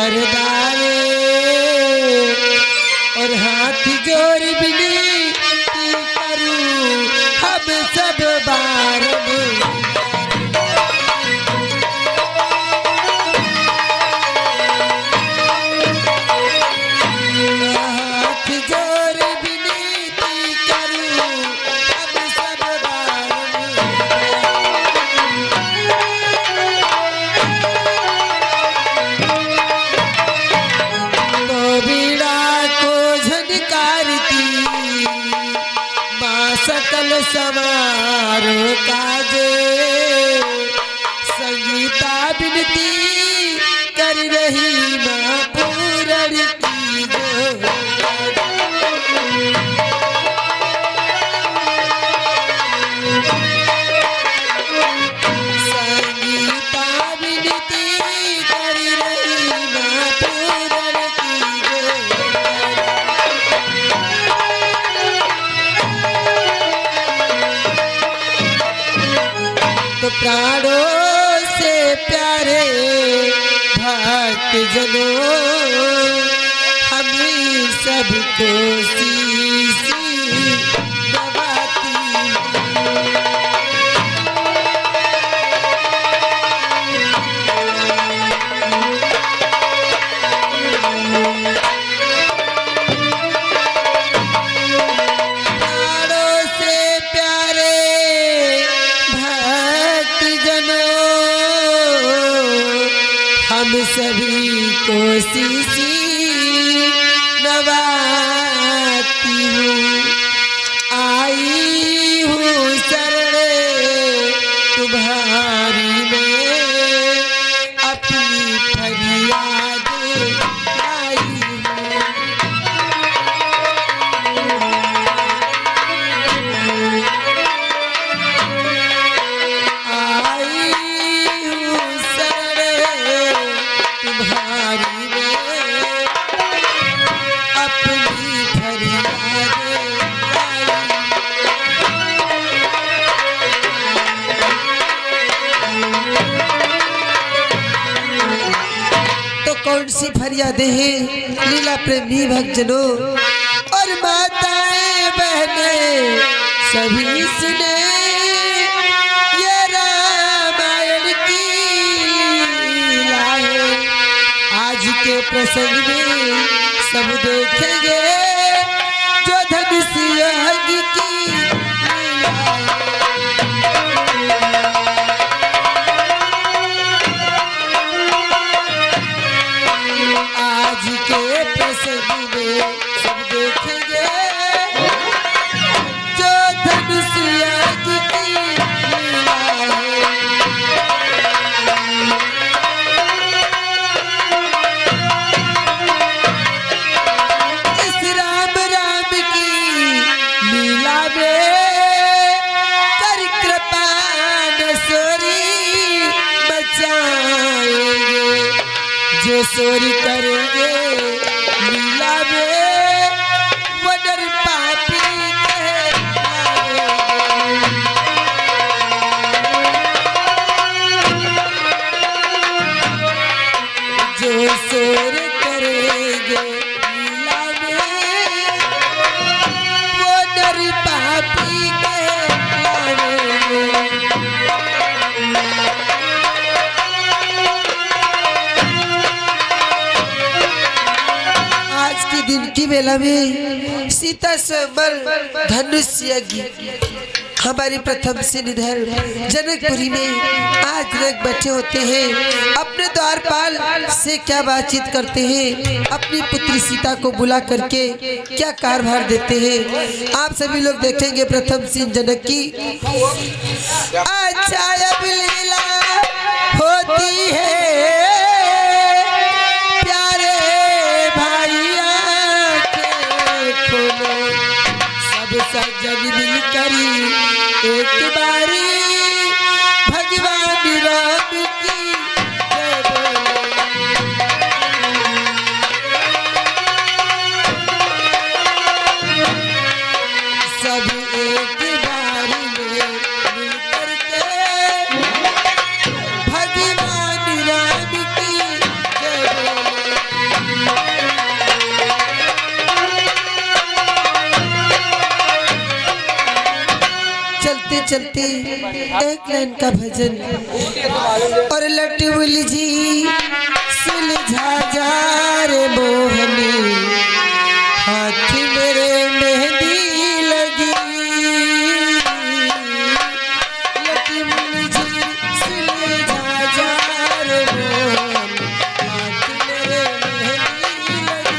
वरदावे और हाथ जोड़ विनती करूं हम सब बार सकल सवारो काजे संगीता विनती कर रही माँ पूरण की संगीता विनती कर रही माँ पूरण तो प्राणों से प्यारे भक्त जनों हम सबको शीश नवाती प्राणों से प्यारे हम सभी को शीशी नवाती हूँ आई हूँ शरण तुम्हारी में अपनी फरियाद आई कौन सी फरियादें हैं लीला प्रेमी भक्तजनों और माताएं बहनें सभी सुने ये रामायण की लीला है। आज के प्रसंग में सब देखेंगे जो धनुष यज्ञ की लीला है। आज के प्रसंग में सब देखेंगे जो धनुष यज्ञ की लीला है। इस राम राम की लीला में कर कृपा नसोरी बचाएंगे जो चोरी करेंगे लीला में वडर पापी जो चोर करेंगे लीला में वडर पापी दिन की बेला में सीता स्वयंवर धनुष यज्ञ हमारे प्रथम से निधर जनकपुरी में आज लोग बैठे होते हैं अपने द्वारपाल से क्या बातचीत करते हैं अपनी पुत्री सीता को बुला करके क्या कारभार देते हैं आप सभी लोग देखेंगे प्रथम सिंह जनक की अच्छा अब लीला होती है सज्जन मिल करी एक बारी भगवान राम की जय सब एक बारी में मिल करके भगवान राम की जय चलते एक लाइन का भजन। और लटुल जी सुलझा जा रे मोहनी, हाथ मेरे मेहंदी लगी। लटुल जी सुलझा जा रे मोहनी, हाथ मेरे मेहंदी लगी।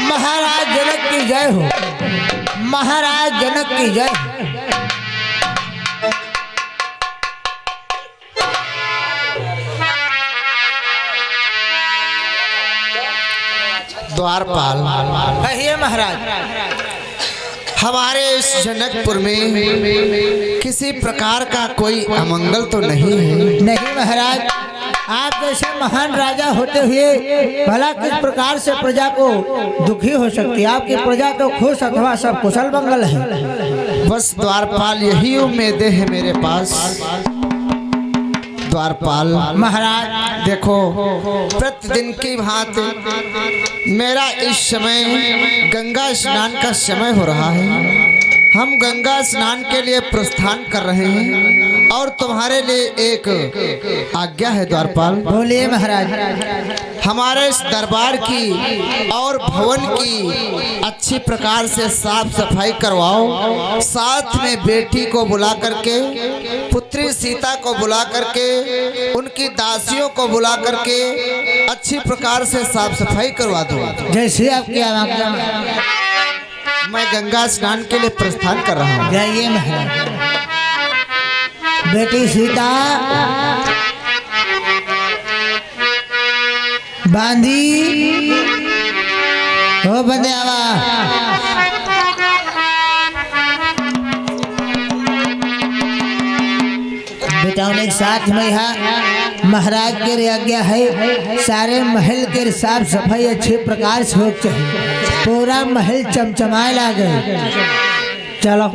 महाराज जनक की जय हो, महाराज जनक की जय हो। द्वारपाल, कहिए महाराज। हमारे इस जनकपुर में किसी प्रकार का कोई अमंगल तो नहीं है? नहीं महाराज, आप जैसे महान राजा होते हुए भला किस प्रकार से प्रजा को दुखी हो सकती है? आपकी प्रजा तो खुश अथवा सब कुशल मंगल है। बस द्वारपाल यही उम्मीदें हैं मेरे पास। द्वारपाल महाराज देखो, प्रतिदिन की भांति मेरा इस समय गंगा स्नान का समय हो रहा है। हम गंगा स्नान के लिए प्रस्थान कर रहे हैं और तुम्हारे लिए एक आज्ञा है द्वारपाल। बोलिए महाराज। हमारे इस दरबार की और भवन की अच्छी प्रकार से साफ सफाई करवाओ, साथ में बेटी को बुला करके, पुत्री सीता को बुला करके, उनकी दासियों को बुला करके अच्छी प्रकार से साफ सफाई करवा दो। जैसे आपकी आज्ञा। मैं गंगा स्नान के लिए प्रस्थान कर रहा हूँ। जाइए महाराज। बेटी सीता बांधी हो बंदे आवा। बेटाओं के साथ में यहाँ महाराज के आज्ञा है, सारे महल के साफ सफाई अच्छे प्रकार से हो चाहिए, पूरा महल चमचमाए लागे। चलो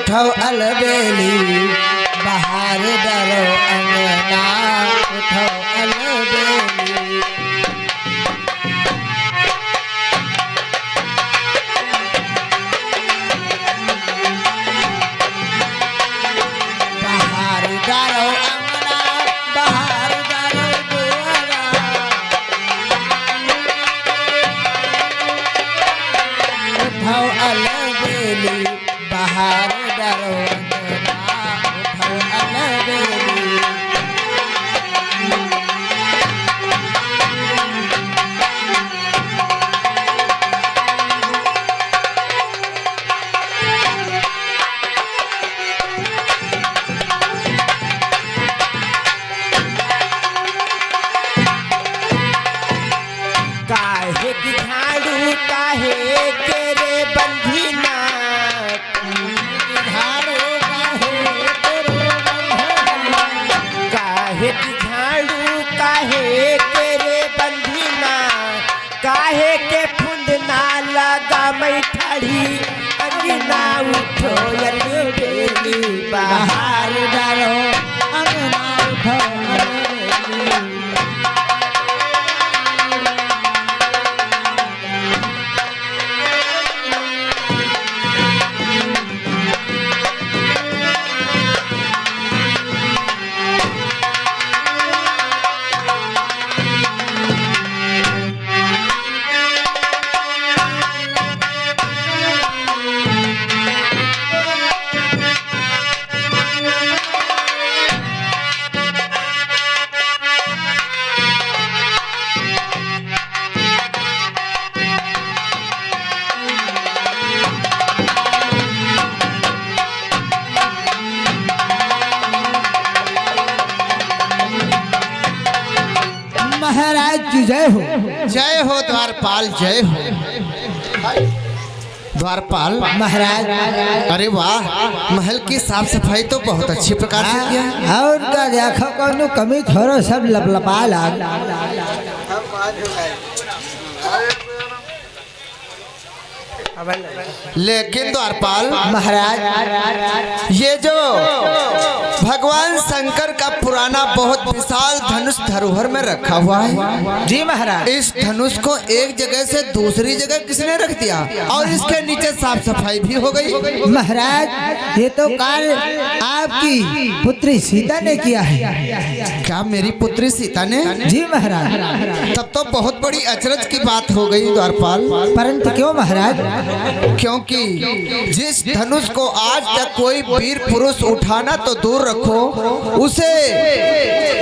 उठो अलबेली बाहर डरो अंगना उठो अलबेली। बाहर डरो अंगना बाहर डरो दुआरा उठो अलबेली बाहर डरो अंगना उठो अलबेली। काहे की झाड़ू काहे के रे बंधीना झाड़ू काहे तेरे बंधना काहे की झाड़ू काहे के रे बंधीना काहे के फुंदना लगा मैठाड़ी अंगना उठो अलबेली बाहर डरो अंगना उठो अलबेली। महाराज की जय हो। जय हो द्वारपाल, जय हो द्वारपाल महाराज अरे वाह, महल की साफ सफाई तो बहुत अच्छी प्रकार से किया है। और का देखो कौनो कमी थोड़ो सब लपलपा लाग। लेकिन द्वारपाल महाराज ये जो भगवान शंकर का पुराना बहुत विशाल धनुष धरोहर में रखा हुआ है, जी महाराज इस धनुष को एक जगह से दूसरी जगह किसने रख दिया और इसके नीचे साफ सफाई भी हो गई? महाराज ये तो कार्य आपकी पुत्री सीता ने किया है। क्या मेरी पुत्री सीता ने? जी महाराज। तब तो बहुत बड़ी अचरज की बात हो गई द्वारपाल। परंतु क्यों महाराज? क्योंकि जिस धनुष को आज तक कोई वीर पुरुष उठाना तो दूर रखो, उसे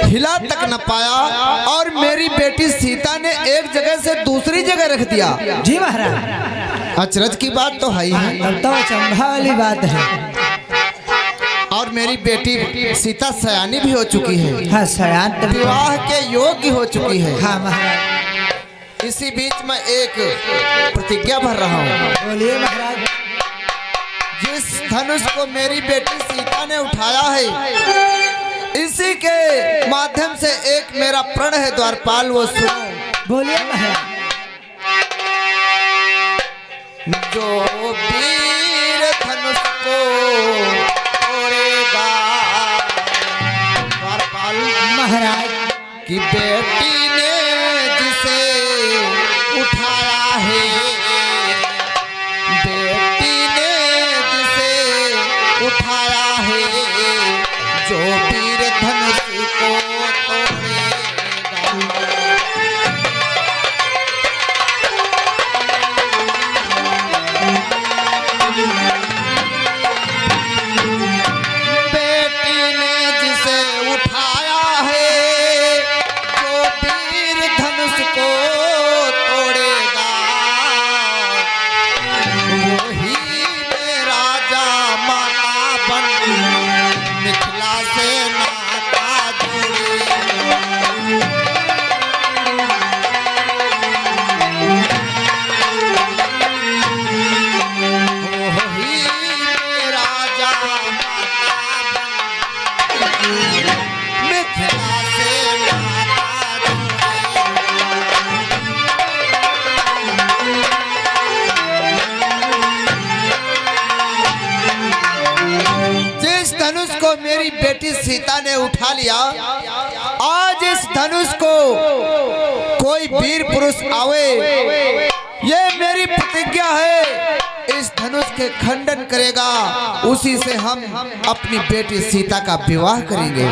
हिला तक न पाया और मेरी बेटी सीता ने एक जगह से दूसरी जगह रख दिया। जी महाराज। अचरज की बात तो है ही है। तब तो अचंभा वाली बात है। और मेरी बेटी सीता सयानी भी हो चुकी है, हाँ सयान तो विवाह के योग्य हो चुकी है। हाँ महाराज। इसी बीच में एक प्रतिज्ञा भर रहा हूँ। बोलिए महाराज। जिस धनुष को मेरी बेटी सीता ने उठाया है, इसी के माध्यम से एक मेरा प्रण है द्वारपाल, वो सुनो। बोलिए महाराज। जो वीर धनुष को तोड़ेगा द्वारपाल महाराज की बेटी ने जिसे उठाया है, बेटी ने जिसे उठाया है, जो वीर धनुष को तोड़ेगा। बेटी ने जिसे उठाया है, जो वीर धनुष को तोड़ेगा, वही मेरा राजा माता बन मिथिला से नाता जोड़ेगा। बेटी सीता ने उठा लिया। आज इस धनुष को कोई वीर पुरुष आवे, ये मेरी प्रतिज्ञा है, इस धनुष के खंडन करेगा, उसी से हम अपनी बेटी सीता का विवाह करेंगे।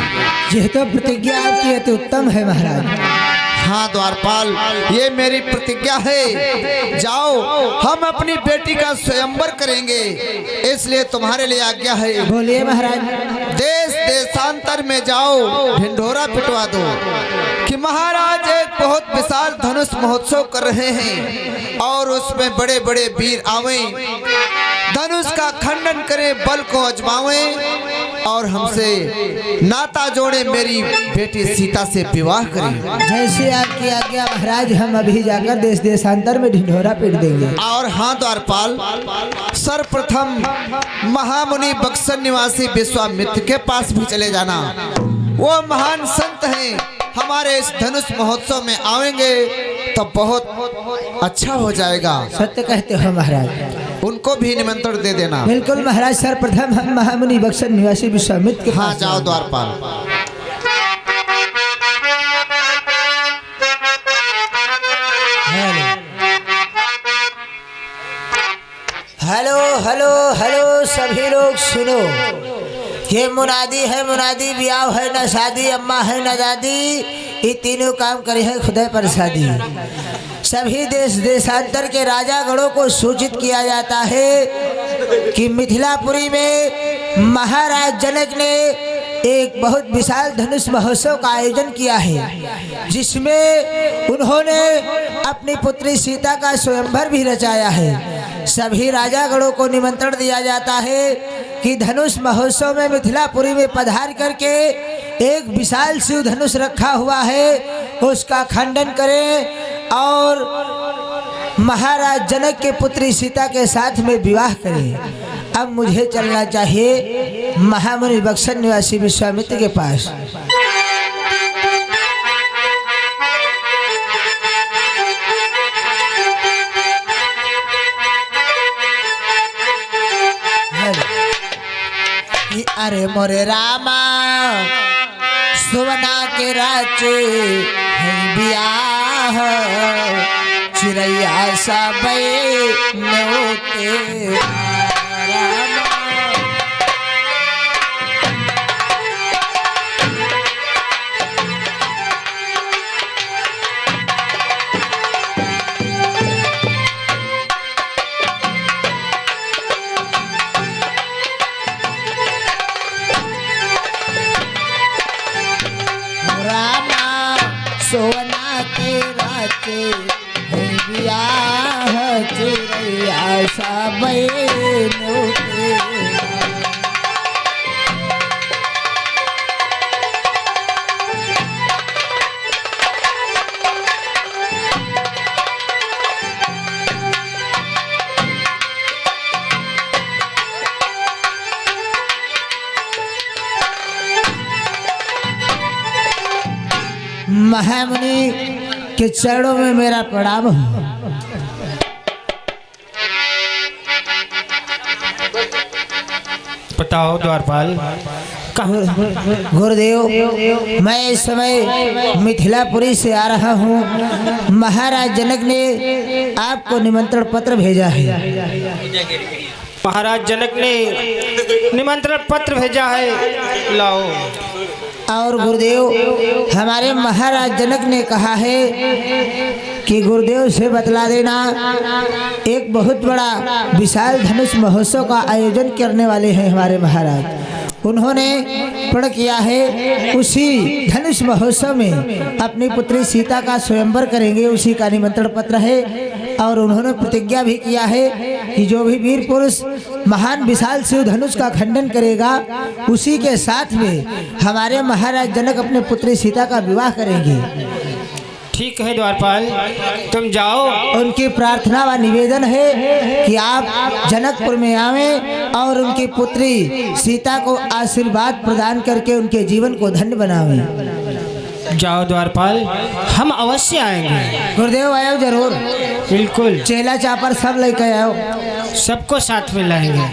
यह तो प्रतिज्ञा आपकी अति उत्तम है महाराज। हाँ द्वारपाल, ये मेरी प्रतिज्ञा है। जाओ, हम अपनी बेटी का स्वयंवर करेंगे, इसलिए तुम्हारे लिए आज्ञा है। बोलिए महाराज। देश देशांतर में जाओ, ढिंढोरा पिटवा दो कि महाराज एक बहुत विशाल धनुष महोत्सव कर रहे हैं और उसमें बड़े बड़े वीर आवे, धनुष का खंडन करें, बल को आजमावें और हमसे नाता जोड़े, मेरी बेटी सीता से विवाह करें। जैसे आपकी आज्ञा महाराज, हम अभी जाकर देश देशांतर में ढिंढोरा पीट देंगे। और हाँ द्वारपाल, सर्वप्रथम महामुनि बक्सर निवासी विश्वामित्र के पास भी चले जाना। वो महान संत हैं, हमारे इस धनुष महोत्सव में आएंगे तो बहुत अच्छा हो जाएगा। सत्य कहते हो महाराज। उनको भी निमंत्रण दे देना। बिल्कुल महाराज। सर्वप्रथम हम महामुनि बक्सर निवासी विश्वामित्र के हाँ पास जाओ द्वारपाल। हेलो हेलो हेलो, सभी लोग सुनो। ये मुनादी है, मुनादी ब्याह है न शादी, अम्मा है न दादी, ये तीनों काम करे है खुदा प्रसादी। सभी देश देशांतर के राजा गणों को सूचित किया जाता है कि मिथिलापुरी में महाराज जनक ने एक बहुत विशाल धनुष महोत्सव का आयोजन किया है, जिसमें उन्होंने अपनी पुत्री सीता का स्वयंवर भी रचाया है। सभी राजा गणों को निमंत्रण दिया जाता है कि धनुष महोत्सव में मिथिलापुरी में पधार करके एक विशाल शिव धनुष रखा हुआ है, उसका खंडन करें और महाराज जनक के पुत्री सीता के साथ में विवाह करें। अब मुझे चलना चाहिए महामुनि बक्सर निवासी विश्वामित्र के पास। अरे मोरे रामा सुवना के राचे है बियाह, चिड़ैया सब न्योते रामा। सोना के राते है बियाह, चिड़ैया सब न्योते। महामुनि के चरणों में मेरा प्रणाम हो। बताओ द्वारपाल। गुरुदेव, मैं इस समय मिथिलापुरी से आ रहा हूँ। महाराज जनक ने आपको निमंत्रण पत्र भेजा है। महाराज जनक ने निमंत्रण पत्र भेजा है, लाओ। और गुरुदेव, हमारे महाराज जनक ने कहा है कि गुरुदेव से बतला देना, एक बहुत बड़ा विशाल धनुष महोत्सव का आयोजन करने वाले हैं हमारे महाराज। उन्होंने प्रण किया है उसी धनुष महोत्सव में अपनी पुत्री सीता का स्वयंवर करेंगे, उसी का निमंत्रण पत्र है। और उन्होंने प्रतिज्ञा भी किया है कि जो भी वीर पुरुष महान विशाल शिव धनुष का खंडन करेगा, उसी के साथ में हमारे महाराज जनक अपने पुत्री सीता का विवाह करेंगे। ठीक है द्वारपाल, तुम जाओ। उनकी प्रार्थना व निवेदन है कि आप जनकपुर में आवें और उनकी पुत्री सीता को आशीर्वाद प्रदान करके उनके जीवन को धन्य बनावें। जाओ द्वारपाल, हम अवश्य आएंगे। गुरुदेव आयो जरूर। बिल्कुल। चेला चापर सब लेकर आओ, सबको साथ में लाएंगे।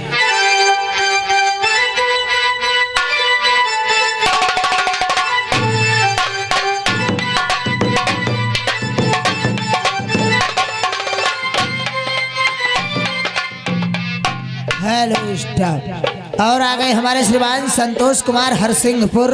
स्टॉप। और आ गए हमारे श्रीमान संतोष कुमार हरसिंहपुर